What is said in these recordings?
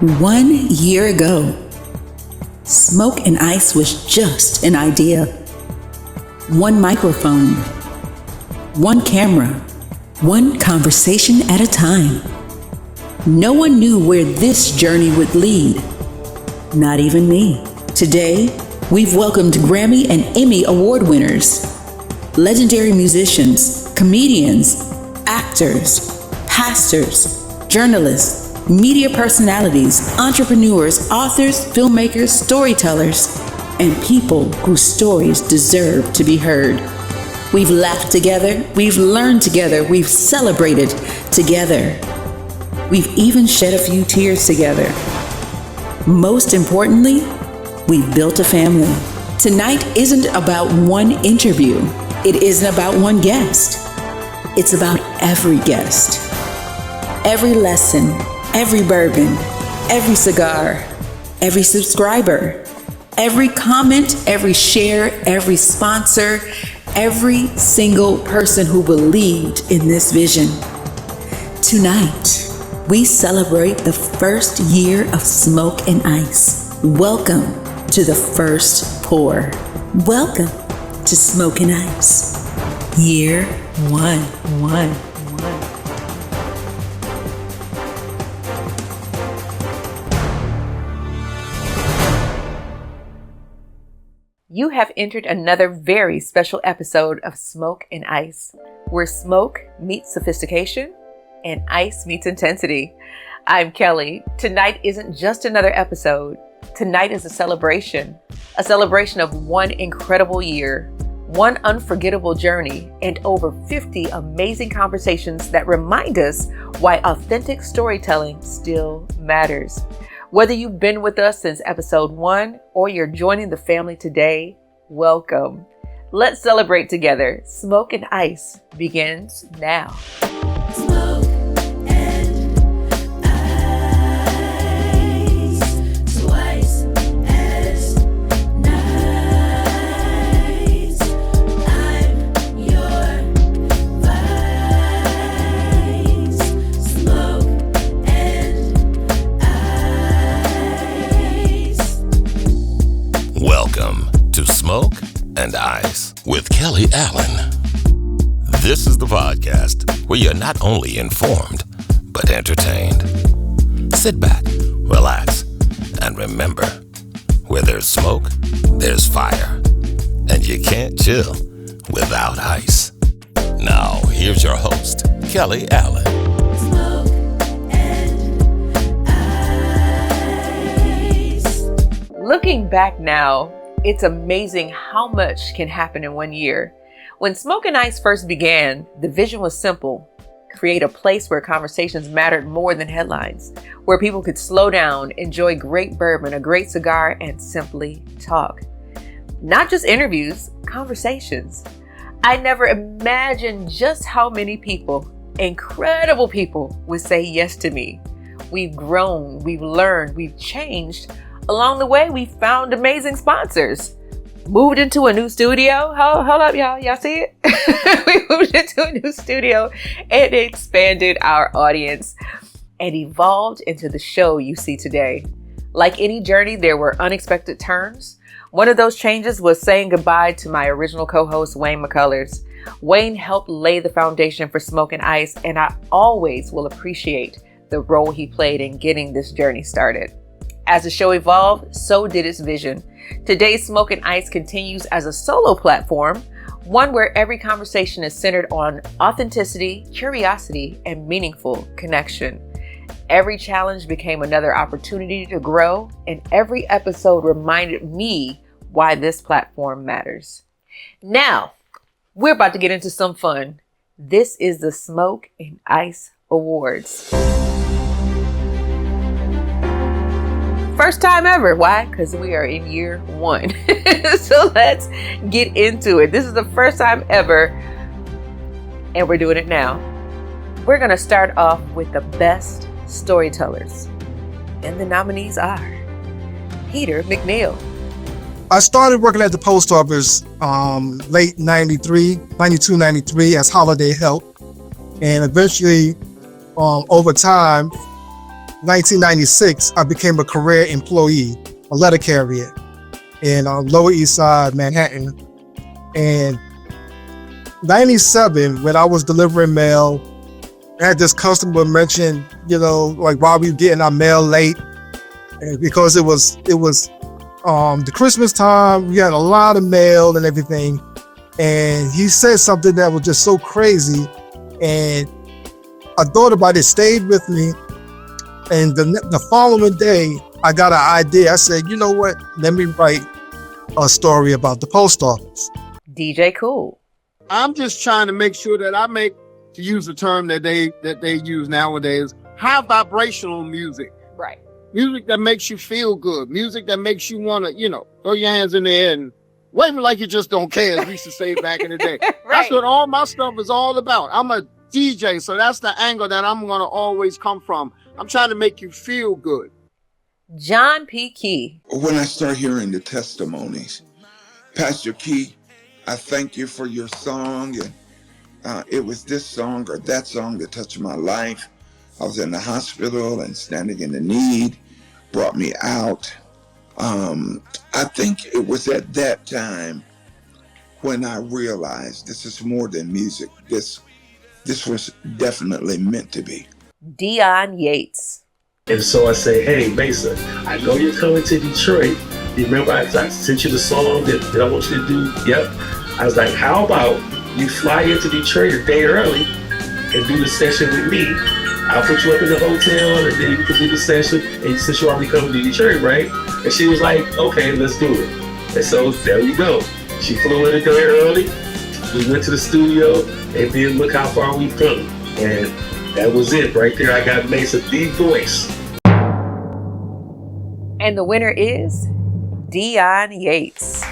1 year ago, Smoke and Ice was just an idea. One microphone, one camera, one conversation at a time. No one knew where this journey would lead. Not even me. Today, we've welcomed Grammy and Emmy Award winners, legendary musicians, comedians, actors, pastors, journalists, media personalities, entrepreneurs, authors, filmmakers, storytellers, and people whose stories deserve to be heard. We've laughed together, we've learned together, we've celebrated together. We've even shed a few tears together. Most importantly, we've built a family. Tonight isn't about one interview. It isn't about one guest. It's about every guest. Every lesson, every bourbon, every cigar, every subscriber, every comment, every share, every sponsor, every single person who believed in this vision. Tonight, we celebrate the first year of Smoke and Ice. Welcome to the first pour. Welcome to Smoke and Ice. Year one. You have entered another very special episode of Smoke and Ice, where smoke meets sophistication and ice meets intensity. I'm Kelly. Tonight isn't just another episode. Tonight is a celebration of one incredible year, one unforgettable journey, and over 50 amazing conversations that remind us why authentic storytelling still matters. Whether you've been with us since episode 1 or you're joining the family today, welcome. Let's celebrate together. Smoke and Ice begins now. Smoke and ice, twice as nice. I'm your vice. Smoke and ice. Welcome to Smoke and Ice with Kelly Allen. This is the podcast where you're not only informed, but entertained. Sit back, relax, and remember, where there's smoke, there's fire, and you can't chill without ice. Now, here's your host, Kelly Allen. Smoke and ice. Looking back now, it's amazing how much can happen in 1 year. When Smoke and Ice first began, the vision was simple. Create a place where conversations mattered more than headlines, where people could slow down, enjoy great bourbon, a great cigar, and simply talk. Not just interviews, conversations. I never imagined just how many people, incredible people, would say yes to me. We've grown, we've learned, we've changed. Along the way, we found amazing sponsors. Moved into a new studio. Hold up, y'all. Y'all see it? We moved into a new studio and expanded our audience and evolved into the show you see today. Like any journey, there were unexpected turns. One of those changes was saying goodbye to my original co-host, Wayne McCullers. Wayne helped lay the foundation for Smoke and Ice, and I always will appreciate the role he played in getting this journey started. As the show evolved, so did its vision. Today's Smoke and Ice continues as a solo platform, one where every conversation is centered on authenticity, curiosity, and meaningful connection. Every challenge became another opportunity to grow, and every episode reminded me why this platform matters. Now, we're about to get into some fun. This is the Smoke and Ice Awards. First time ever. Why? Because we are in year 1. So let's get into it. This is the first time ever, and we're doing it now. We're going to start off with the best storytellers. And the nominees are Peter McNeil. I started working at the post office late 92, 93 as holiday help. And eventually, over time, 1996, I became a career employee, a letter carrier in Lower East Side, Manhattan. And 97, when I was delivering mail, I had this customer mention, like why we getting our mail late. And because it was the Christmas time, we had a lot of mail and everything. And he said something that was just so crazy. And I thought about it, stayed with me. And the following day, I got an idea. I said, you know what? Let me write a story about the post office. DJ Cool. I'm just trying to make sure that I make, to use the term that they use nowadays, high vibrational music. Right. Music that makes you feel good. Music that makes you want to, throw your hands in the air and wave like you just don't care, as we used to say back in the day. Right. That's what all my stuff is all about. I'm a DJ, so that's the angle that I'm going to always come from. I'm trying to make you feel good. John P. Key. When I start hearing the testimonies, Pastor Key, I thank you for your song. And it was this song or that song that touched my life. I was in the hospital and standing in the need, brought me out. I think it was at that time when I realized this is more than music. This was definitely meant to be. Dion Yates. And so I say, hey, Mesa, I know you're coming to Detroit. You remember I sent you the song that I want you to do? Yep. I was like, how about you fly into Detroit a day early and do the session with me? I'll put you up in the hotel and then you can do the session. And since you already coming to Detroit, right? And she was like, okay, let's do it. And so there you go. She flew in a day early. We went to the studio and then look how far we've come. And that was it right there. I got Mesa the voice. And the winner is Dion Yates.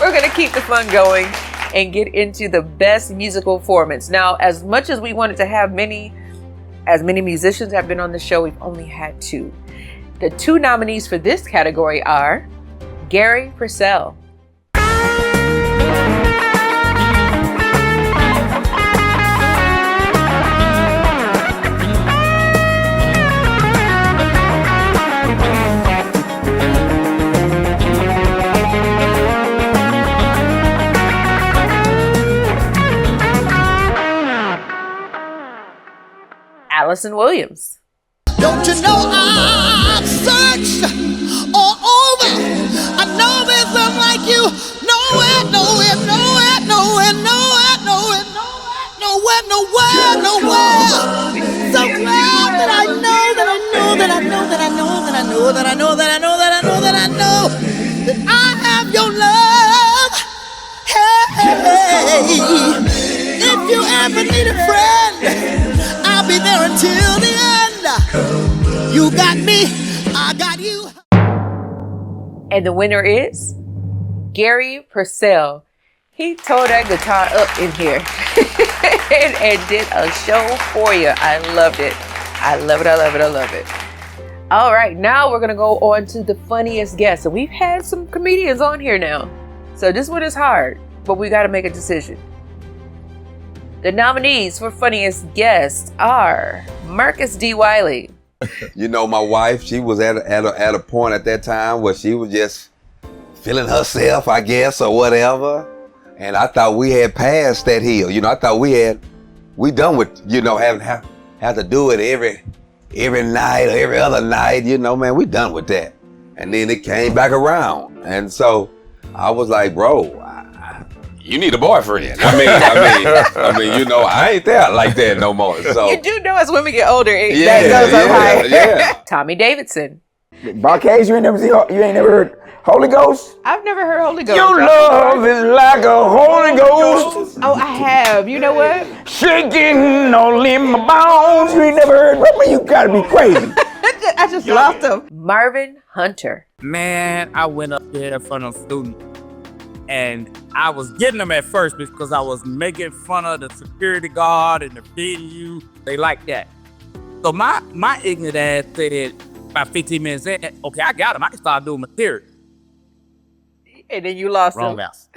We're going to keep the fun going and get into the best musical performance. Now, as much as we wanted to have as many musicians have been on the show, we've only had 2. The 2 nominees for this category are Gary Purcell. Allison Williams. Don't you know I've searched all over? I know there's some like you. Nowhere, nowhere, nowhere, nowhere, nowhere, nowhere, nowhere, nowhere, nowhere. So glad that I know that I know that I know that I know that I know that I know that I know that I know that I know that I have your love. Hey, if you ever need a friend, I'll be there until the end. You got me, I got you. And the winner is Gary Purcell. He tore that guitar up in here and did a show for you. I loved it. I love it, I love it, I love it. All right, now we're going to go on to the funniest guest. So we've had some comedians on here now. So this one is hard, but we got to make a decision. The nominees for funniest guest are Marcus D. Wiley. You know, my wife, she was at a point at that time where she was just feeling herself, I guess, or whatever. And I thought we had passed that hill. I thought we done with, having have to do it every night or every other night. Man, we done with that. And then it came back around. And so I was like, bro, you need a boyfriend. I ain't there like that no more. So You do know as women get older, that goes up higher. Yeah. Tommy Davidson. Barcades, you ain't never heard Holy Ghost? I've never heard Holy Ghost. Your love is like a Holy Ghost. Oh, I have. You know what? Shaking all in my bones. You ain't never heard? You gotta be crazy. I just lost him. Marvin Hunter. Man, I went up there in front of a student and I was getting them at first because I was making fun of the security guard and the venue. They like that. So my ignorant ass said about 15 minutes in, okay, I got him. I can start doing material. And then you lost Wrong him. house.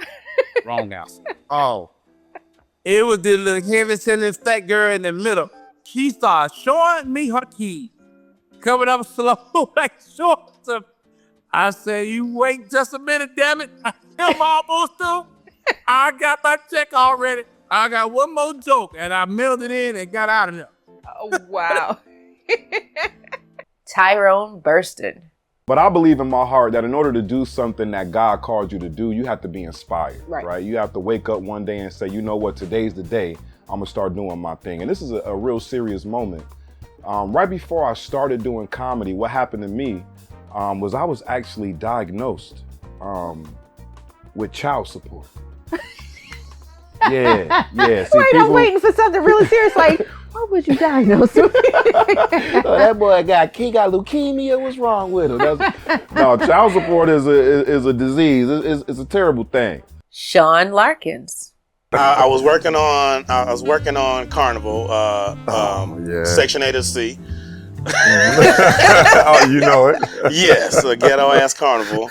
Wrong house. Oh. It was this little heavy-setting fat girl in the middle. She started showing me her keys. Coming up slow, like short. I said, you wait just a minute, damn it. I'm almost through. I got my check already. I got one more joke, and I mailed it in and got out of there. Oh, wow. Tyrone Burston. But I believe in my heart that in order to do something that God called you to do, you have to be inspired, right? You have to wake up one day and say, you know what, today's the day I'm gonna start doing my thing. And this is a real serious moment. Right before I started doing comedy, what happened to me was I was actually diagnosed with child support. Yeah. See, wait, I'm waiting for something really serious. Like, what was you diagnosed with? That boy he got leukemia. What's wrong with him? No, child support is a disease. It's a terrible thing. Sean Larkins. I was working on Carnival, Section 8 of C. Oh, you know it. Yes, a ghetto ass carnival.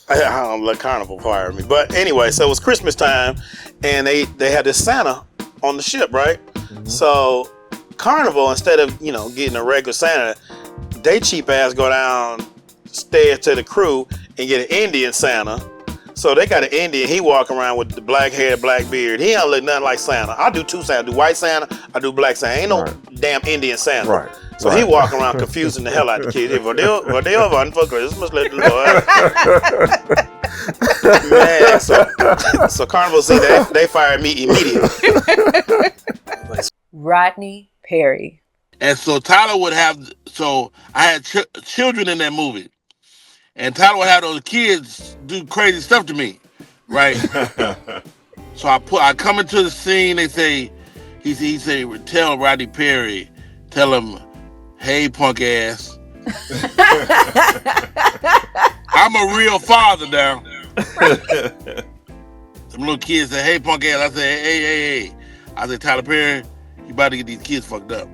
I don't let Carnival fire me, but anyway, so it was Christmas time, and they had this Santa on the ship, right? Mm-hmm. So Carnival, instead of getting a regular Santa, they cheap ass go downstairs to the crew and get an Indian Santa. So they got an Indian. He walk around with the black hair, black beard. He don't look nothing like Santa. I do two Santa. I do white Santa. I do black Santa. Ain't no damn Indian Santa. Right. So he walk around confusing the hell out of the kids. For they are for Christmas, let the Lord. Man, so Carnival see that they fired me immediately. Rodney Perry. And so Tyler would have. So I had children in that movie. And Tyler would have those kids do crazy stuff to me, right? So I come into the scene. They say, he say, tell Rodney Perry, tell him, hey, punk ass. I'm a real father now. Some little kids say, hey, punk ass. I say, hey. I say, Tyler Perry, you about to get these kids fucked up.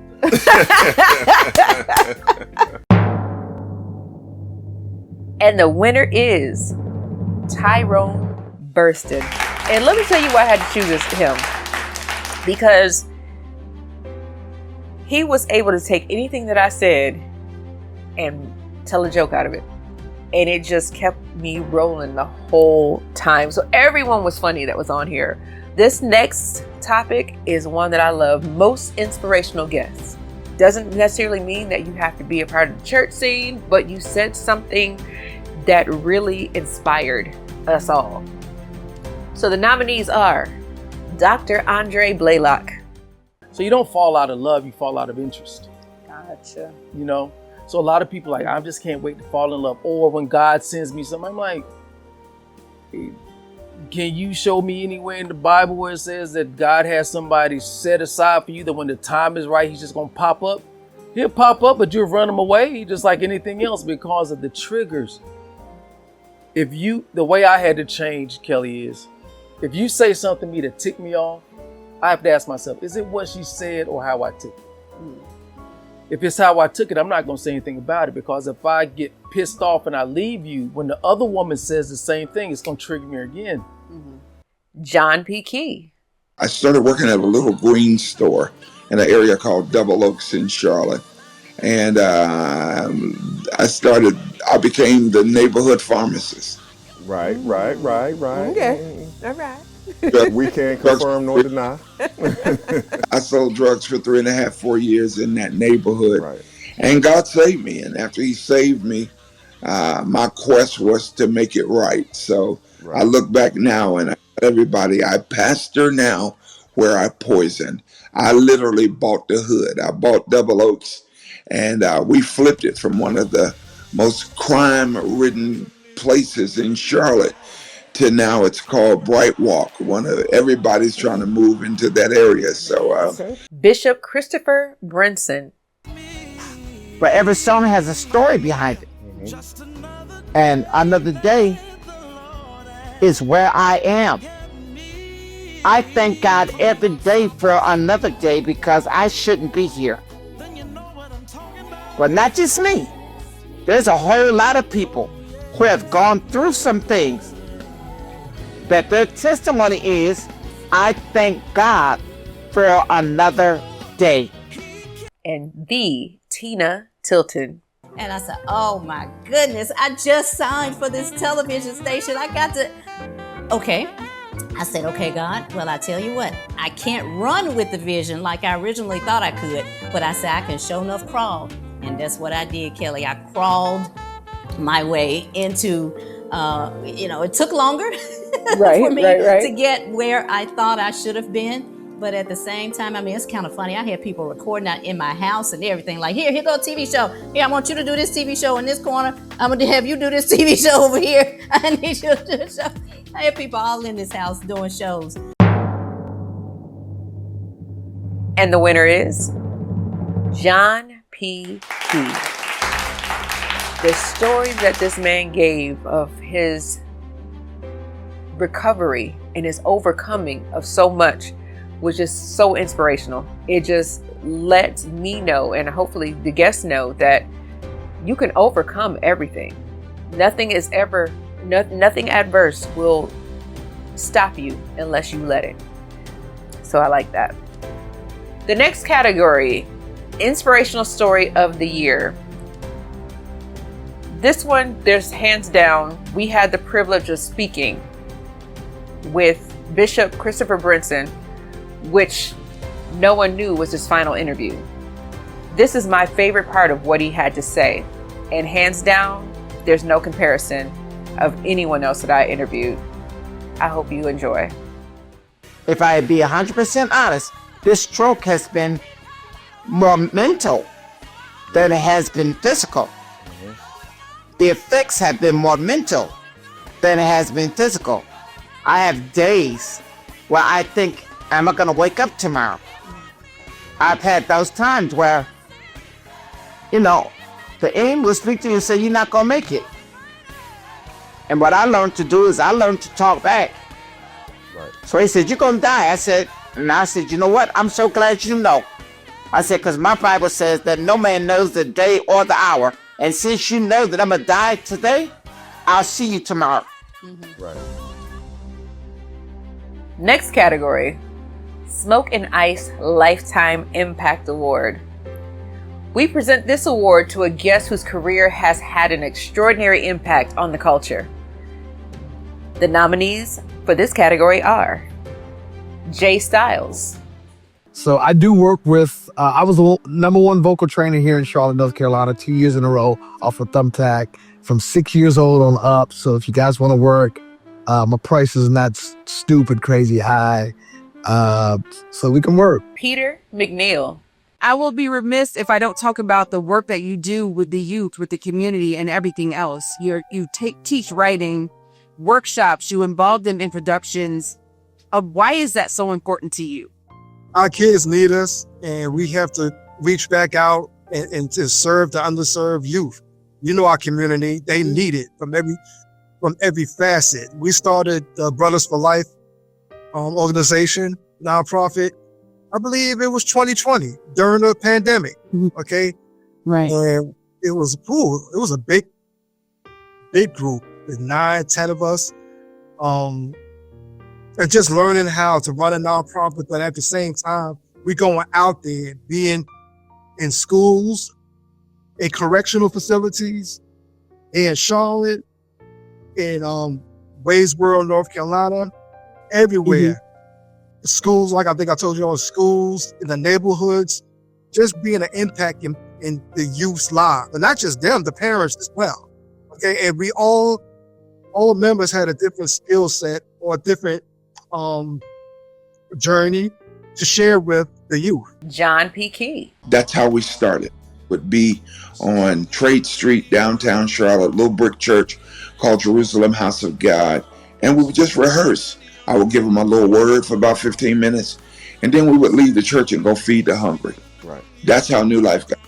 And the winner is Tyrone Burston. And let me tell you why I had to choose him. Because he was able to take anything that I said and tell a joke out of it. And it just kept me rolling the whole time. So everyone was funny that was on here. This next topic is one that I love. Most inspirational guests. Doesn't necessarily mean that you have to be a part of the church scene, but you said something that really inspired us all. So the nominees are Dr. Andre Blaylock. So you don't fall out of love, you fall out of interest. Gotcha. So a lot of people like, I just can't wait to fall in love. Or when God sends me something, I'm like, hey, can you show me anywhere in the Bible where it says that God has somebody set aside for you, that when the time is right, he's just gonna pop up? He'll pop up, but you'll run him away just like anything else because of the triggers. The way I had to change, Kelly, is if you say something to me that tick me off, I have to ask myself, is it what she said or how I took it? If it's how I took it, I'm not gonna say anything about it, because if I get pissed off and I leave you, when the other woman says the same thing, it's gonna trigger me again. John P. Key. I started working at a little green store in an area called Double Oaks in Charlotte. And I became the neighborhood pharmacist. Right. Okay, all right. We can't confirm nor deny. I sold drugs for 3.5, 4 years in that neighborhood. Right. And God saved me. And after he saved me, my quest was to make it right. So I look back now and I tell everybody, I pastor now where I poison. I literally bought the hood. I bought Double Oaks, and we flipped it from one of the most crime-ridden places in Charlotte to now it's called Bright Walk. Everybody's trying to move into that area. So Bishop Christopher Brinson. But every song has a story behind it. And another day is where I am. I thank God every day for another day, because I shouldn't be here. But not just me. There's a whole lot of people who have gone through some things that their testimony is, I thank God for another day. and the Tina Tilton. And I said, oh my goodness, I just signed for this television station. I got to, okay. I said, okay, God, well, I tell you what, I can't run with the vision like I originally thought I could, but I said I can sure enough crawl. And that's what I did, Kelly. I crawled my way into, it took longer for me to get where I thought I should have been. But at the same time, I mean, it's kind of funny. I had people recording out in my house and everything. Like, here go a TV show. Here, I want you to do this TV show in this corner. I'm going to have you do this TV show over here. I need you to do a show. I had people all in this house doing shows. And the winner is John P. Key. The story that this man gave of his recovery and his overcoming of so much was just so inspirational. It just lets me know, and hopefully the guests know, that you can overcome everything. Nothing adverse will stop you unless you let it. So I like that. The next category, inspirational story of the year. This one, there's hands down, we had the privilege of speaking with Bishop Christopher Brinson, which no one knew was his final interview. This is my favorite part of what he had to say. And hands down, there's no comparison of anyone else that I interviewed. I hope you enjoy. If I be 100% honest, this stroke has been more mental than it has been physical. The effects have been more mental than it has been physical. I have days where I think, am I gonna wake up tomorrow? I've had those times where, the aim will speak to you and say, you're not gonna make it. And what I learned to do is I learned to talk back. Right. So he said, you're gonna die. I said, you know what? I'm so glad you know. I said, because my Bible says that no man knows the day or the hour. And since you know that I'm gonna die today, I'll see you tomorrow. Mm-hmm. Right. Next category, Smoke and Ice Lifetime Impact Award. We present this award to a guest whose career has had an extraordinary impact on the culture. The nominees for this category are J-Stylz. So I do work with, I was the #1 vocal trainer here in Charlotte, North Carolina, 2 years in a row off of Thumbtack from 6 years old on up. So if you guys want to work, my price is not stupid, crazy high. So we can work. Peter McNeil. I will be remiss if I don't talk about the work that you do with the youth, with the community, and everything else. You teach writing, workshops, you involve them in productions. Why is that so important to you? Our kids need us, and we have to reach back out and to serve the underserved youth. Our community, they need it from every facet. We started the Brothers for Life organization, nonprofit. I believe it was 2020 during the pandemic. Okay. Right. And it was cool. It was a big group with 9, 10 of us. And just learning how to run a nonprofit, but at the same time, we going out there, being in schools, in correctional facilities, in Charlotte, in Waysboro, North Carolina, everywhere. Mm-hmm. Schools, like I think I told you, schools, in the neighborhoods, just being an impact in the youth's lives. And not just them, the parents as well. Okay, and we all members had a different skill set or a different journey to share with the youth. John P. Key. That's how we started. Would be on Trade Street, downtown Charlotte, little brick church called Jerusalem House of God. And we would just rehearse. I would give them a little word for about 15 minutes. And then we would leave the church and go feed the hungry. Right. That's how New Life got.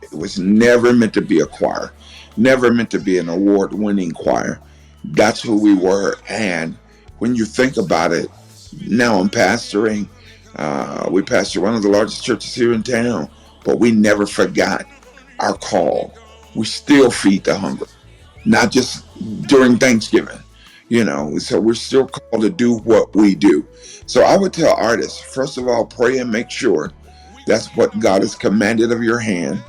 It was never meant to be a choir. Never meant to be an award-winning choir. That's who we were. And when you think about it, now I'm pastoring. We pastor one of the largest churches here in town, but we never forgot our call. We still feed the hungry, not just during Thanksgiving, so we're still called to do what we do. So I would tell artists, first of all, pray and make sure That's what God has commanded of your hand.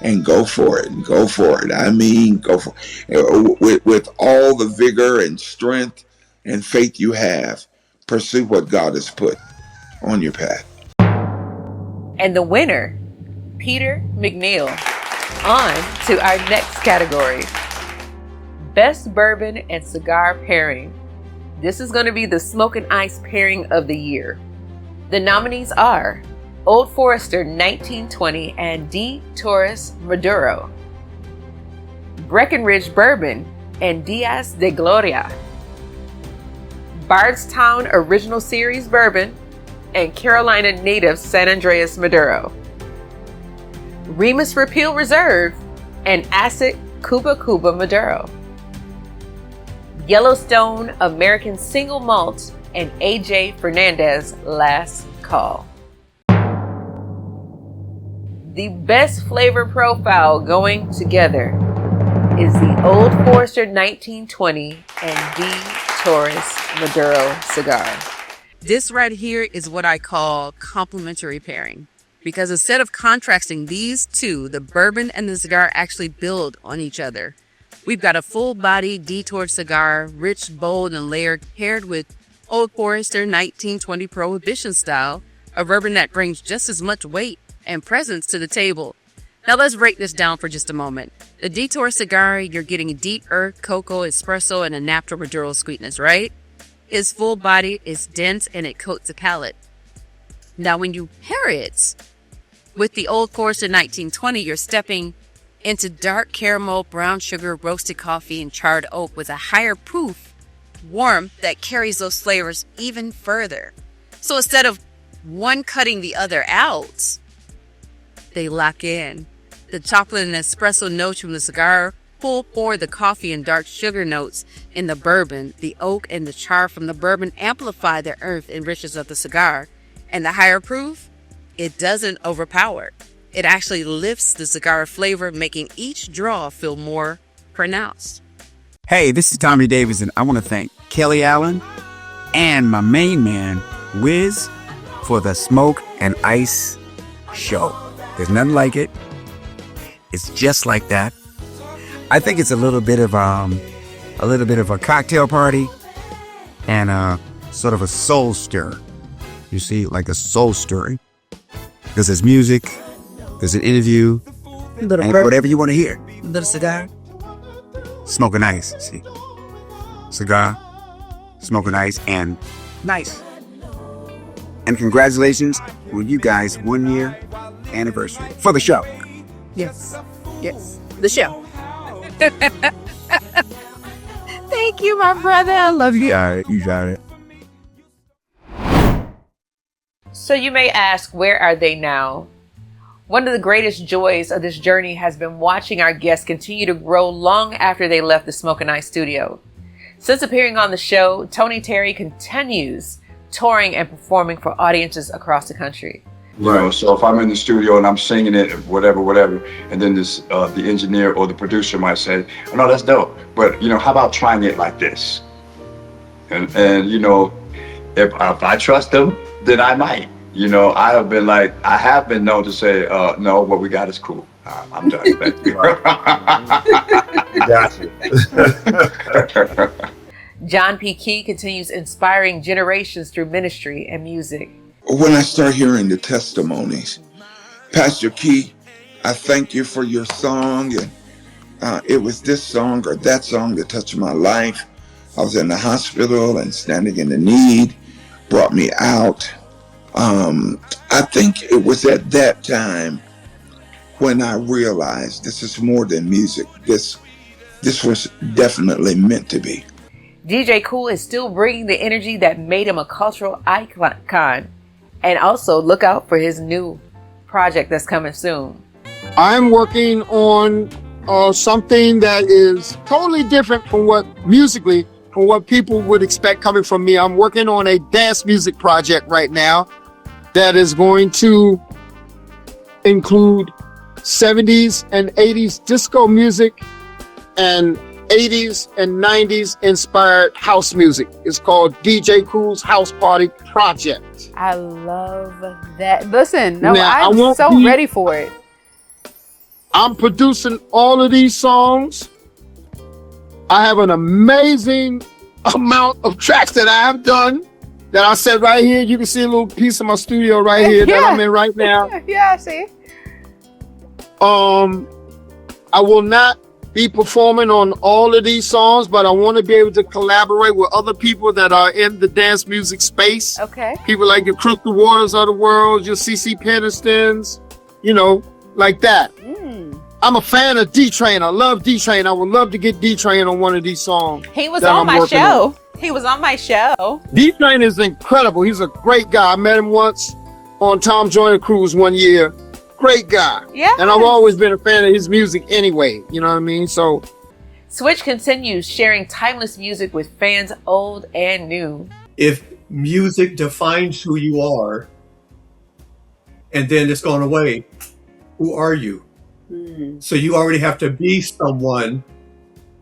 And go for it. Go for it. I mean, go for it. With all the vigor and strength and faith you have, pursue what God has put on your path. And the winner, Peter McNeil. On to our next category. Best Bourbon and Cigar Pairing. This is going to be the Smoke and Ice Pairing of the Year. The nominees are Old Forester 1920 and D. Torres Maduro, Breckenridge Bourbon and Diaz de Gloria, Bardstown Original Series Bourbon and Carolina Native San Andreas Maduro, Remus Repeal Reserve and Acid Cuba Cuba Maduro, Yellowstone American Single Malt and AJ Fernandez Last Call. The best flavor profile going together is the Old Forester 1920 and D. Torres Maduro cigar. This right here is what I call complementary pairing. Because instead of contrasting these two, the bourbon and the cigar actually build on each other. We've got a full-body Detour cigar, rich, bold, and layered, paired with Old Forester 1920 Prohibition style, a bourbon that brings just as much weight and presence to the table. Now let's break this down for just a moment. The Detour cigar, you're getting deep earth, cocoa, espresso, and a natural Maduro sweetness, right? It's full-bodied, it's dense, and it coats the palate. Now when you pair it with the Old Forester 1920, you're stepping into dark caramel, brown sugar, roasted coffee, and charred oak with a higher proof warmth that carries those flavors even further. So instead of one cutting the other out, they lock in. The chocolate and espresso notes from the cigar pull forward the coffee and dark sugar notes in the bourbon. The oak and the char from the bourbon amplify the earth and richness of the cigar. And the higher proof, it doesn't overpower. It actually lifts the cigar flavor, making each draw feel more pronounced. Hey, this is Tommy Davis, and I want to thank Kelly Allen and my main man, Wiz, for the Smoke and Ice show. There's nothing like it. It's just like that. I think it's a little bit of a cocktail party and sort of a soul stir. You see, like a soul stirring, because there's music, there's an interview, and whatever you want to hear. Little cigar. Smoke and ice. See, cigar, smoke and ice, and nice. And congratulations on you guys' 1 year anniversary for the show. Yes. Yes. The show. Thank you, my brother. I love you. You got it. So you may ask, where are they now? One of the greatest joys of this journey has been watching our guests continue to grow long after they left the Smoke and Ice studio. Since appearing on the show, Tony Terry continues touring and performing for audiences across the country. You know, so if I'm in the studio and I'm singing it, whatever, and then this the engineer or the producer might say, "Oh no, that's dope, but you know, how about trying it like this?" And you know, if I trust them, then I might. You know, I have been known to say, "No, what we got is cool. I'm done." Thank you. Got you. John P. Key continues inspiring generations through ministry and music. When I start hearing the testimonies, Pastor Key, I thank you for your song, and it was this song or that song that touched my life. I was in the hospital and standing in the need, brought me out. I think it was at that time when I realized this is more than music. This was definitely meant to be. DJ Kool is still bringing the energy that made him a cultural icon. And also look out for his new project that's coming soon. I'm working on something that is totally different from what people would expect coming from me. I'm working on a dance music project right now that is going to include 70s and 80s disco music and 80s and 90s inspired house music. It's called DJ Cool's House Party Project. I love that. Listen, no, Now, I'm so ready for it. I'm producing all of these songs. I have an amazing amount of tracks that I have done that I said right here. You can see a little piece of my studio right here that I'm in right now. Yeah, I see. I will not be performing on all of these songs, but I want to be able to collaborate with other people that are in the dance music space. Okay. People like your Crystal Waters of the world, your CC Penistons, you know, like that. I'm a fan of D-Train. I love D-Train. I would love to get D-Train on one of these songs. He was on my show. He was on my show. D-Train is incredible. He's a great guy. I met him once on Tom Joyner Cruise one year. Great guy. Yeah. And I've always been a fan of his music anyway. You know what I mean? So Switch continues sharing timeless music with fans old and new. If music defines who you are and then it's gone away, who are you? So you already have to be someone.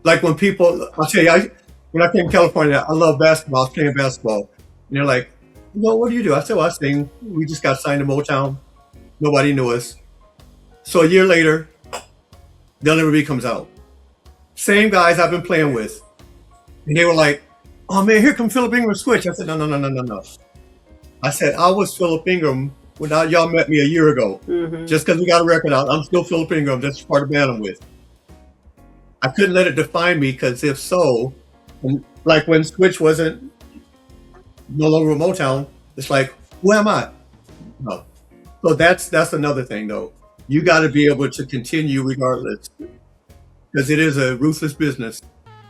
Like when people, I'll tell you, when I came to California, I love basketball. I was playing basketball. And they're like, well, what do you do? I said, well, I sing. We just got signed to Motown. Nobody knew us. So a year later, They'll Never Be comes out. Same guys I've been playing with. And they were like, oh man, here comes Philip Ingram Switch. I said, no. I said, I was Philip Ingram when y'all met me a year ago. Just because we got a record out, I'm still Philip Ingram. That's part of the band I'm with. I couldn't let it define me, because if so, like when Switch wasn't no longer with Motown, it's like, who am I? No. So that's another thing though. You got to be able to continue regardless, because it is a ruthless business.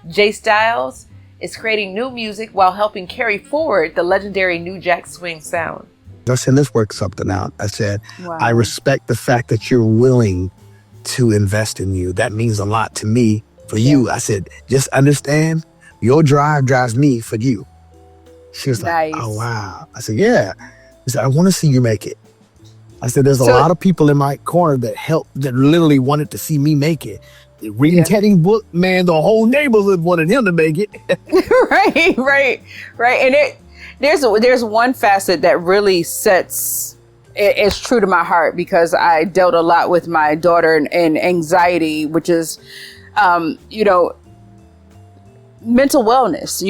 J-Stylz is creating new music while helping carry forward the legendary New Jack Swing sound. I said, let's work something out. I said, Wow. I respect the fact that you're willing to invest in you. That means a lot to me for you. I said, just understand your drive drives me for you. She was like, oh, wow. I said, yeah. I said, I want to see you make it. I said, there's a lot of people in my corner that literally wanted to see me make it. Reading Teddy's book, man, the whole neighborhood wanted him to make it. right. And there's one facet that really it's true to my heart, because I dealt a lot with my daughter and anxiety, which is, mental wellness.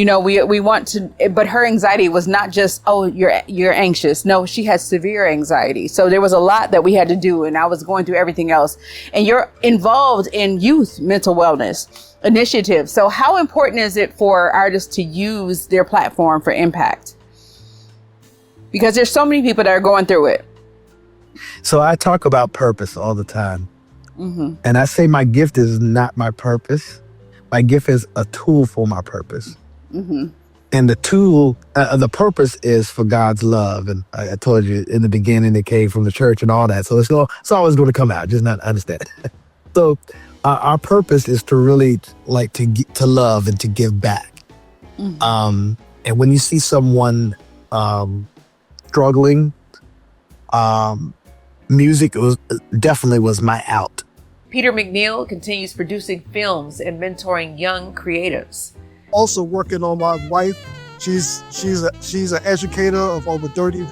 We want to, but her anxiety was not just, oh, you're anxious. No, she has severe anxiety. So there was a lot that we had to do, and I was going through everything else. And you're involved in youth mental wellness initiatives. So how important is it for artists to use their platform for impact? Because there's so many people that are going through it. So I talk about purpose all the time. And I say my gift is not my purpose. My gift is a tool for my purpose. And the tool, the purpose is for God's love. And I told you in the beginning, it came from the church and all that. So it's always going to come out, just not understand. So our purpose is to really to love and to give back. And when you see someone struggling, music definitely was my out. Peter McNeil continues producing films and mentoring young creatives. Also working on my wife. She's an educator of over 30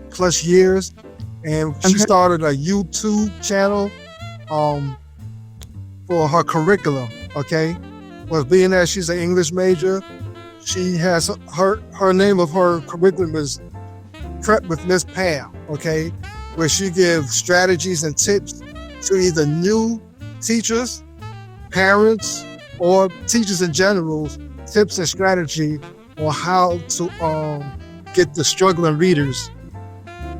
plus years, and she started a YouTube channel for her curriculum. Okay, well, being that she's an English major, she has her name of her curriculum is Prep with Miss Pam. Okay, where she gives strategies and tips to either new teachers, parents, or teachers in general, tips and strategy on how to get the struggling readers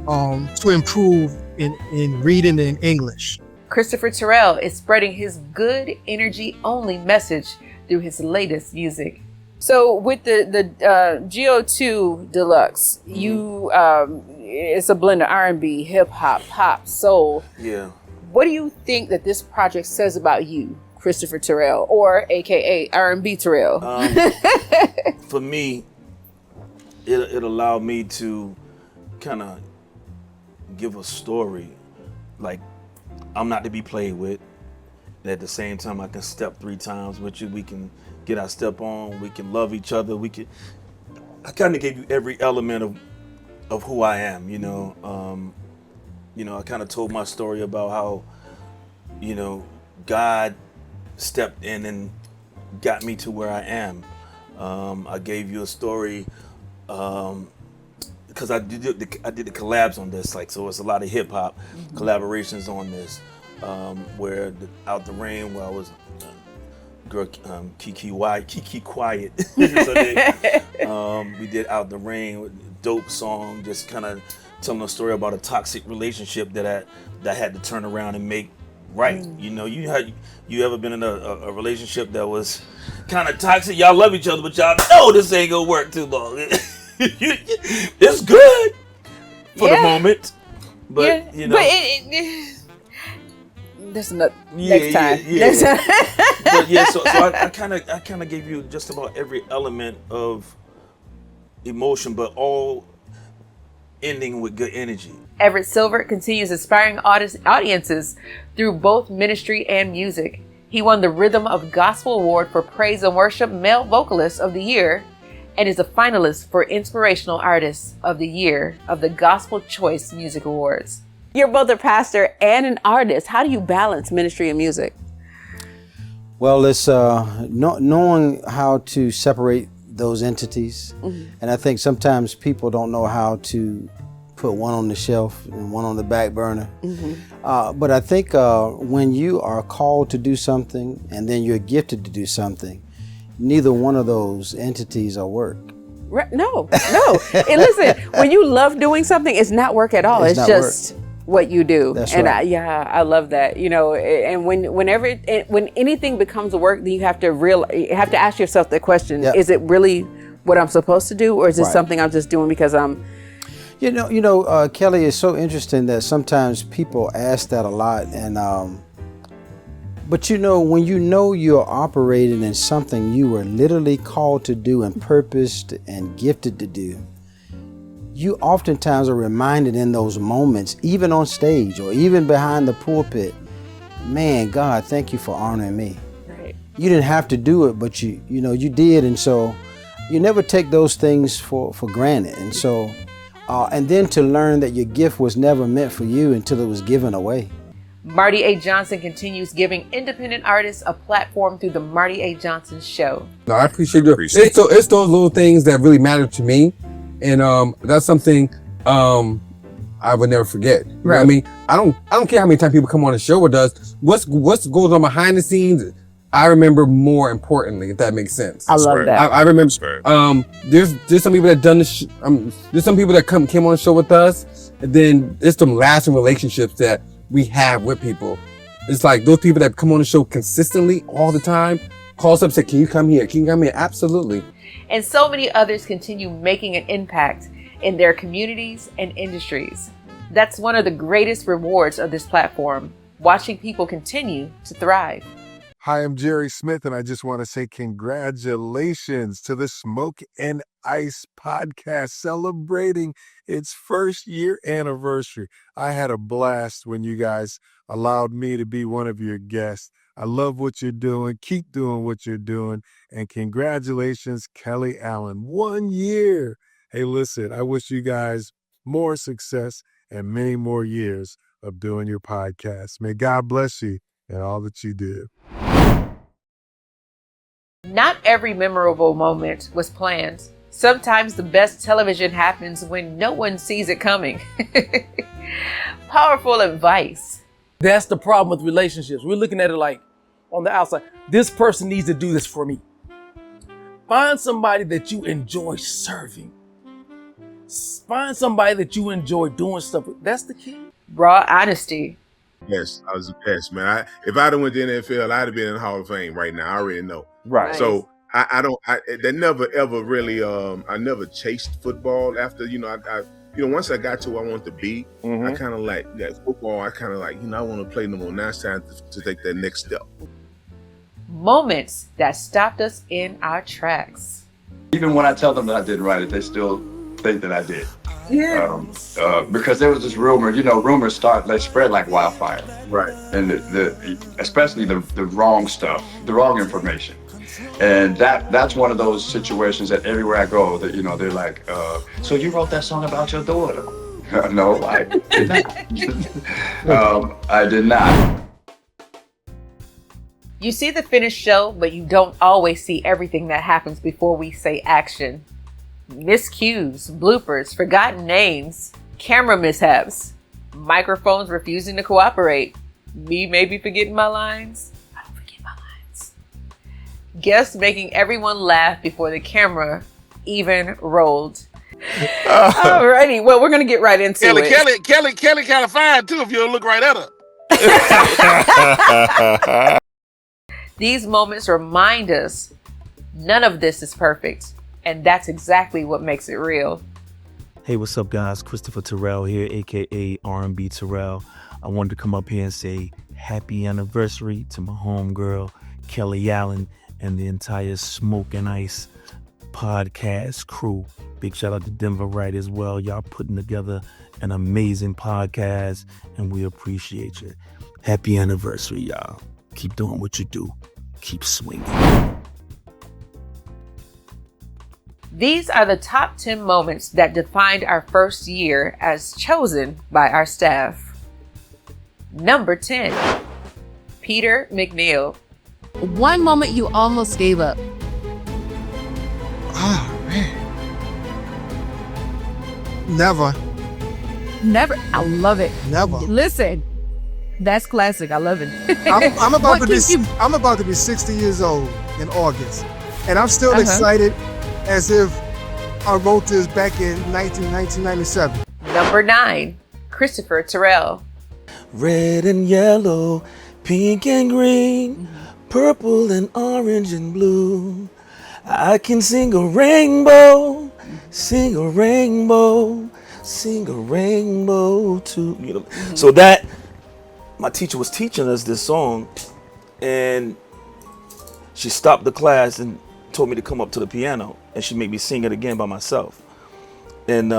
to improve in reading in English. Christopher Terrell is spreading his good energy only message through his latest music. So with the GO2 Deluxe, you it's a blend of R&B, hip hop, pop, soul. Yeah. What do you think that this project says about you, Christopher Terrell, or AKA R&B Terrell? For me, it allowed me to kind of give a story. Like, I'm not to be played with. at the same time I can step 3 times with you. We can get our step on. We can love each other. I kind of gave you every element of who I am. I kind of told my story about how, God stepped in and got me to where I am. I gave you a story because I did the collabs on this, so it's a lot of hip hop collaborations on this. Where Out the Rain, where I was girl Kiki Quiet. We did Out the Rain, dope song, just kind of telling a story about a toxic relationship that I had to turn around and make right. You ever been in a relationship that was kind of toxic? Y'all love each other, but y'all know this ain't gonna work too long. It's good for the moment, but that's not next time. Next time. But so I kind of gave you just about every element of emotion, but all ending with good energy. Everett Silver continues inspiring audiences through both ministry and music. He won the Rhythm of Gospel Award for Praise and Worship Male Vocalist of the Year and is a finalist for Inspirational Artist of the Year of the Gospel Choice Music Awards. You're both a pastor and an artist. How do you balance ministry and music? Well, it's knowing how to separate those entities. And I think sometimes people don't know how to put one on the shelf and one on the back burner. But I think when you are called to do something and then you're gifted to do something, neither one of those entities are work. No. And listen, when you love doing something, it's not work at all. It's just what you do. That's and right. I love that. And when anything becomes work, then you have to ask yourself the question: is it really what I'm supposed to do, or is it something I'm just doing because I'm? Kelly, it's so interesting that sometimes people ask that a lot, and but when you're operating in something you were literally called to do and purposed and gifted to do, you oftentimes are reminded in those moments, even on stage or even behind the pulpit, man, God, thank you for honoring me. Right. You didn't have to do it, but you did, and so you never take those things for granted, and so. And then to learn that your gift was never meant for you until it was given away. Marty A. Johnson continues giving independent artists a platform through the Marty A. Johnson Show. No, I appreciate it. It's those little things that really matter to me, and that's something I would never forget. You know what I mean? I don't care how many times people come on the show with us. What goes on behind the scenes, I remember more importantly, if that makes sense. I love that. I remember. There's some people that done this. There's some people that came on the show with us, and then there's some lasting relationships that we have with people. It's like those people that come on the show consistently all the time, call us up, say, "Can you come here? Can you come here?" Absolutely. And so many others continue making an impact in their communities and industries. That's one of the greatest rewards of this platform, watching people continue to thrive. Hi, I'm Jerry Smith, and I just want to say congratulations to the Smoke and Ice podcast celebrating its first year anniversary. I had a blast when you guys allowed me to be one of your guests. I love what you're doing. Keep doing what you're doing. And congratulations, Kelly Allen. 1 year. Hey, listen, I wish you guys more success and many more years of doing your podcast. May God bless you and all that you do. Not every memorable moment was planned. Sometimes the best television happens when no one sees it coming. Powerful advice. That's the problem with relationships. We're looking at it like on the outside. This person needs to do this for me. Find somebody that you enjoy serving. Find somebody that you enjoy doing stuff with. That's the key. Raw honesty. Yes, I was the best, man. If I'd have went to the NFL, I'd have been in the Hall of Fame right now. I already know. Right. So that never ever really. I never chased football after. Once I got to where I wanted to be, I kind of like that football. I kind of like, I want to play no more. Now it's time to take that next step. Moments that stopped us in our tracks. Even when I tell them that I didn't write it, they still think that I did. Yeah. Because there was this rumor, rumors they spread like wildfire. Right. And especially the wrong stuff, the wrong information. And that's one of those situations that everywhere I go, that they're like, so you wrote that song about your daughter? No, I did not. I did not. You see the finished show, but you don't always see everything that happens before we say action. Miscues, bloopers, forgotten names, camera mishaps, microphones refusing to cooperate, me maybe forgetting my lines. I don't forget my lines. Guests making everyone laugh before the camera even rolled. Alrighty, well, we're gonna get right into it. Kelly kind of fine too if you don't look right at her. These moments remind us none of this is perfect, and that's exactly what makes it real. Hey, what's up, guys? Christopher Terrell here, aka R&B Terrell. I wanted to come up here and say happy anniversary to my homegirl Kelly Allen and the entire Smoke and Ice podcast crew. Big shout out to Denver Wright as well. Y'all putting together an amazing podcast, and we appreciate you. Happy anniversary, y'all. Keep doing what you do. Keep swinging. These are the top 10 moments that defined our first year as chosen by our staff. Number 10, Peter McNeil. One moment you almost gave up. Oh, man. Never. Never. I love it. Never. Listen, that's classic. I love it. I'm about to be 60 years old in August, and I'm still excited as if I wrote this back in 1997. Number 9, Christopher Terrell. Red and yellow, pink and green, purple and orange and blue. I can sing a rainbow, sing a rainbow, sing a rainbow too. So that my teacher was teaching us this song, and she stopped the class and told me to come up to the piano, and she made me sing it again by myself. And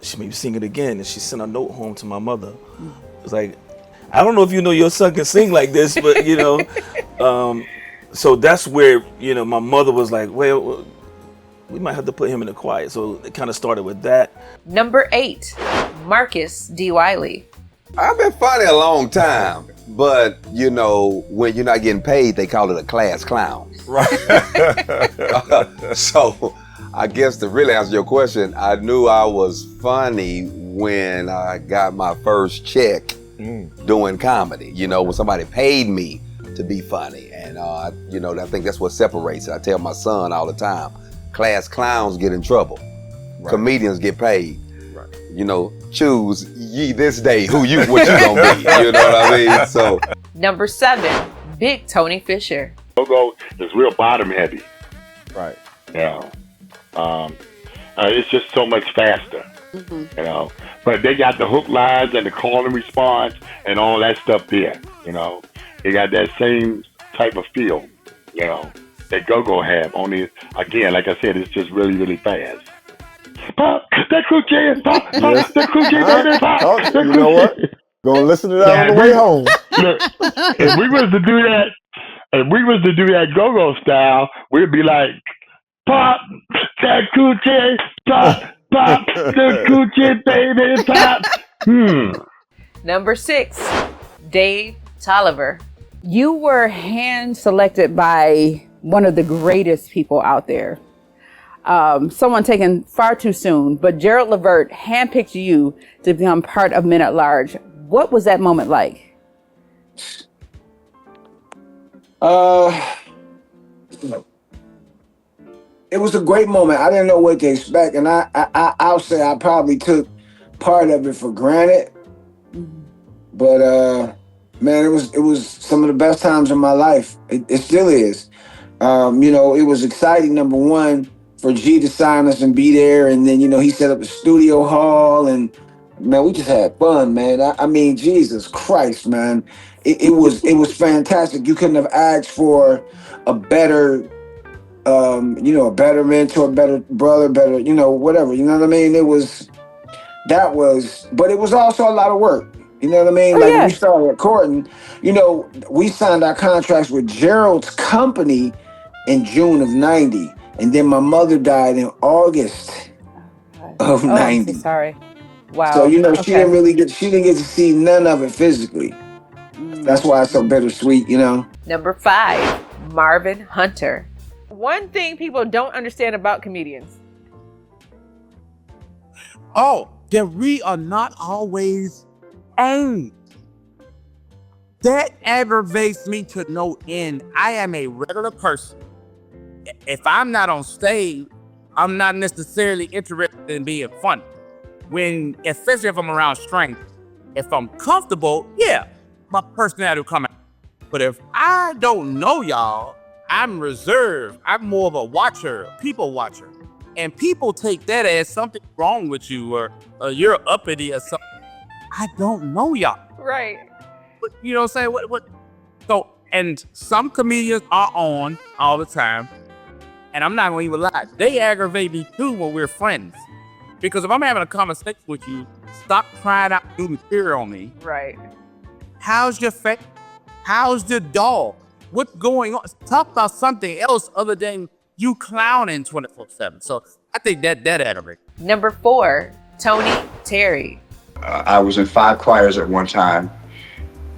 she made me sing it again, and she sent a note home to my mother. It's like, I don't know if you know your son can sing like this, but so that's where my mother was like, well, we might have to put him in the choir. So it kind of started with that. Number 8, Marcus D. Wiley. I've been funny a long time, but when you're not getting paid, they call it a class clown. Right. So I guess to really answer your question, I knew I was funny when I got my first check doing comedy. When somebody paid me to be funny, and I think that's what separates it. I tell my son all the time, class clowns get in trouble, comedians get paid. Choose ye this day what you gonna be. You know what I mean? So Number 7, Big Tony Fisher. Go is real bottom heavy. Right. It's just so much faster. But they got the hook lines and the call and response and all that stuff there. They got that same type of feel. That go have. Only again, like I said, it's just really, really fast. Pop, that crew jam, pop, that crew jam, baby, pop. You know what? Gonna listen to that on the way home. Look, if we was to do that go-go style, we'd be like, pop, that crew jam, pop, the crew jam, baby, pop. Number 6, Dave Tolliver. You were hand selected by one of the greatest people out there. Someone taken far too soon, but Gerald Levert handpicked you to become part of Men at Large. What was that moment like? It was a great moment. I didn't know what to expect, and I'll say I probably took part of it for granted. But man, it was some of the best times in my life. It still is. It was exciting. Number one, for G to sign us and be there, and then he set up a studio hall, and man, we just had fun, man. I mean, Jesus Christ, man, it was fantastic. You couldn't have asked for a better, a better mentor, better brother, better, whatever. You know what I mean? It was but it was also a lot of work. You know what I mean? Like when we started recording, you know, we signed our contracts with Gerald's company in June of 90. And then my mother died in August of 90. I'm so sorry. Wow. So, you know, she didn't get to see none of it physically. That's why it's so bittersweet, you know? Number 5, Marvin Hunter. One thing people don't understand about comedians. Oh, that we are not always owned. That aggravates me to no end. I am a regular person. If I'm not on stage, I'm not necessarily interested in being funny. Especially if I'm around strangers. If I'm comfortable, yeah, my personality will come out. But if I don't know y'all, I'm reserved. I'm more of a watcher, a people watcher. And people take that as something wrong with you or you're uppity or something. I don't know y'all. Right. But, you know what I'm saying? So, and some comedians are on all the time. And I'm not gonna even lie, they aggravate me too when we're friends. Because if I'm having a conversation with you, stop trying out new material on me. Right. How's your face? How's the dog? What's going on? Talk about something else other than you clowning 24/7. So I think that aggravates. Number 4, Tony Terry. I was in 5 choirs at one time.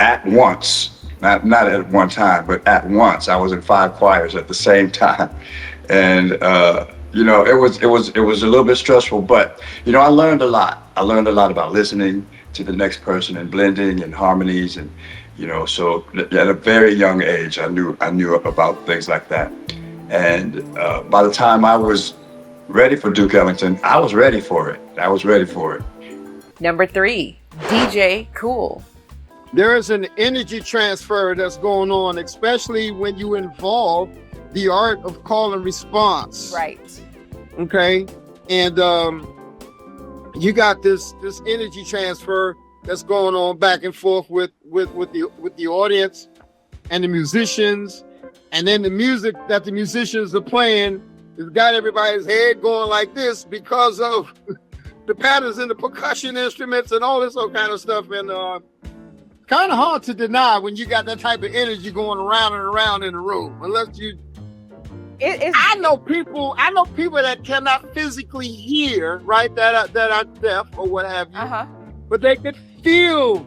At once, not at one time, but at once, I was in 5 choirs at the same time, and you know, it was a little bit stressful, but you know, I learned a lot. I learned a lot about listening to the next person and blending and harmonies, and you know, so at a very young age, I knew about things like that. And by the time I was ready for Duke Ellington, I was ready for it. Number 3, DJ Cool. There is an energy transfer that's going on, especially when you involve the art of call and response. Right. Okay. And you got this energy transfer that's going on back and forth with the audience and the musicians, and then the music that the musicians are playing has got everybody's head going like this because of the patterns in the percussion instruments and all this kind of stuff. And kind of hard to deny when you got that type of energy going around and around in the room, unless you. I know people that cannot physically hear, right? That are deaf or what have you, but they could feel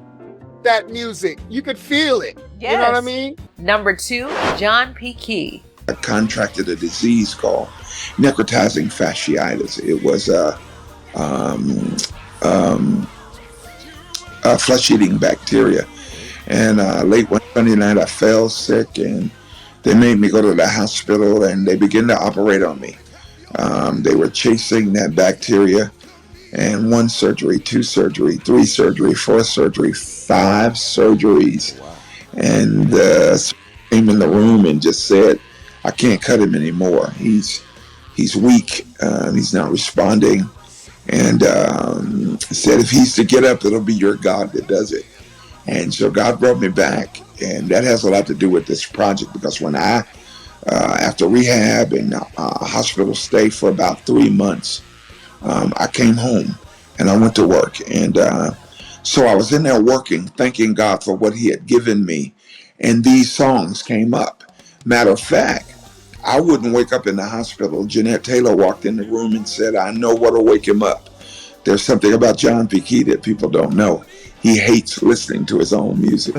that music. You could feel it. Yes. You know what I mean? Number 2, John P. Key. I contracted a disease called necrotizing fasciitis. It was a flesh-eating bacteria. And late one Sunday night, I fell sick, and they made me go to the hospital, and they began to operate on me. They were chasing that bacteria, and 1 surgery, 2 surgery, 3 surgery, 4 surgery, 5 surgeries. Wow. And came in the room and just said, I can't cut him anymore. He's weak. He's not responding. And said, if he's to get up, it'll be your God that does it. And so God brought me back. And that has a lot to do with this project, because when I, after rehab and hospital stay for about 3 months, I came home and I went to work. And so I was in there working, thanking God for what he had given me. And these songs came up. Matter of fact, I wouldn't wake up in the hospital. Jeanette Taylor walked in the room and said, I know what'll wake him up. There's something about John P. Key that people don't know. He hates listening to his own music.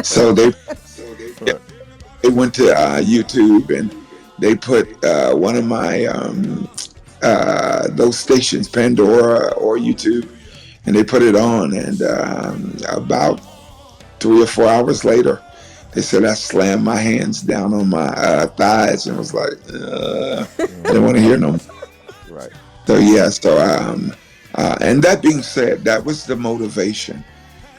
So they went to YouTube and they put one of my those stations, Pandora or YouTube, and they put it on. And about 3 or 4 hours later, they said I slammed my hands down on my thighs and was like, I didn't want to hear no more. Right. So yeah, and that being said, that was the motivation,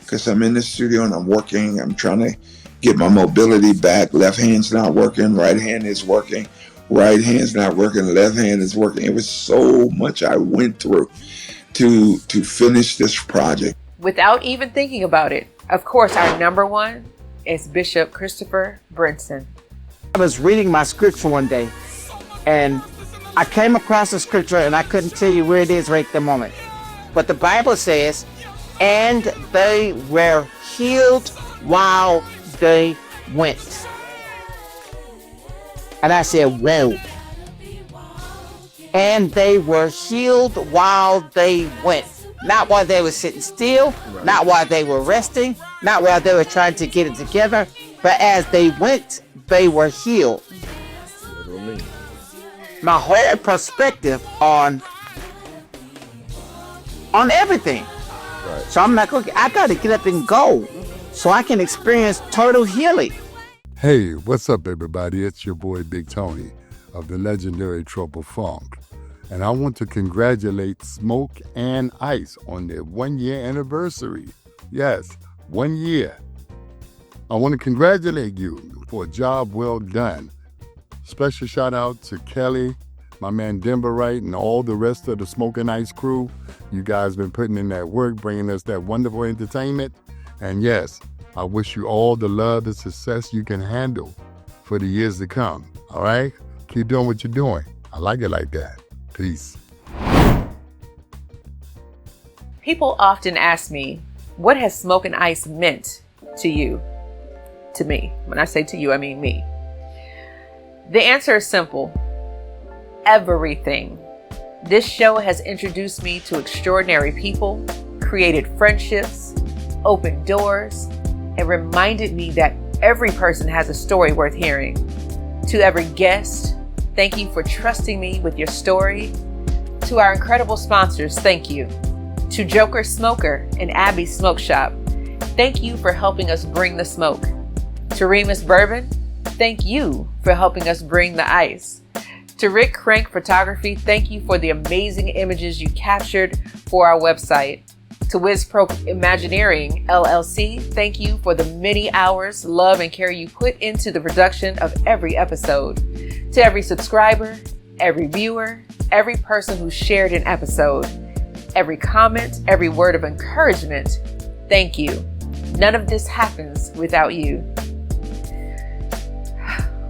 because I'm in the studio and I'm working. I'm trying to get my mobility back. Left hand's not working. Right hand is working. Right hand's not working. Left hand is working. It was so much I went through to finish this project. Without even thinking about it, of course, our number 1 is Bishop Christopher Brinson. I was reading my scripture one day, and I came across a scripture, and I couldn't tell you where it is right at the moment. But the Bible says, and they were healed while they went. And I said, whoa. And they were healed while they went. Not while they were sitting still, not while they were resting, not while they were trying to get it together, but as they went, they were healed. My whole perspective on everything. Right. So I'm like, okay, I got to get up and go so I can experience total healing. Hey, what's up, everybody? It's your boy, Big Tony, of the legendary Trouble Funk. And I want to congratulate Smoke and Ice on their 1-year anniversary. Yes, 1 year. I want to congratulate you for a job well done. Special shout out to Kelly, my man Denver Wright, and all the rest of the Smoke and Ice crew. You guys been putting in that work, bringing us that wonderful entertainment. And yes, I wish you all the love and success you can handle for the years to come. All right? Keep doing what you're doing. I like it like that. Peace. People often ask me, what has Smoke and Ice meant to you? To me. When I say to you, I mean me. The answer is simple. Everything. This show has introduced me to extraordinary people, created friendships, opened doors, and reminded me that every person has a story worth hearing. To every guest, thank you for trusting me with your story. To our incredible sponsors, thank you. To Joker Smoker and Abby Smoke Shop, thank you for helping us bring the smoke. To Remus Bourbon, thank you for helping us bring the ice. To Rick Crank Photography, thank you for the amazing images you captured for our website. To WizPro Imagineering LLC, thank you for the many hours, love, and care you put into the production of every episode. To every subscriber, every viewer, every person who shared an episode, every comment, every word of encouragement, thank you. None of this happens without you.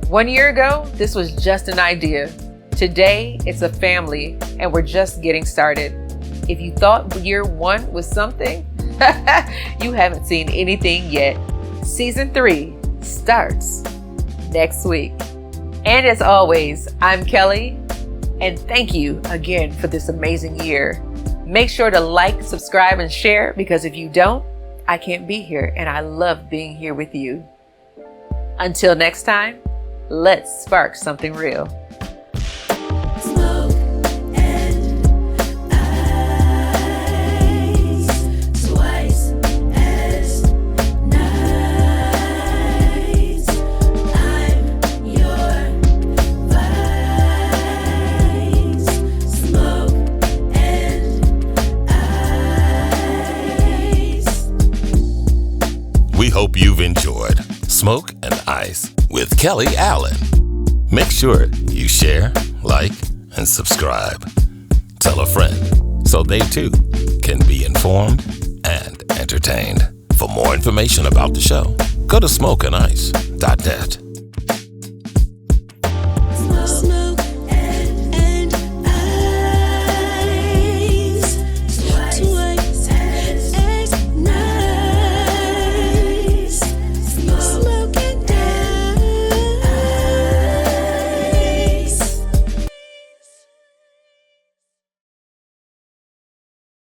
1 year ago, this was just an idea. Today, it's a family, and we're just getting started. If you thought year 1 was something, you haven't seen anything yet. Season 3 starts next week. And as always, I'm Kelly, and thank you again for this amazing year. Make sure to like, subscribe, and share, because if you don't, I can't be here, and I love being here with you. Until next time, let's spark something real. We hope you've enjoyed Smoke and Ice with Kelly Allen. Make sure you share, like, and subscribe. Tell a friend so they too can be informed and entertained. For more information about the show, go to smokeandice.net.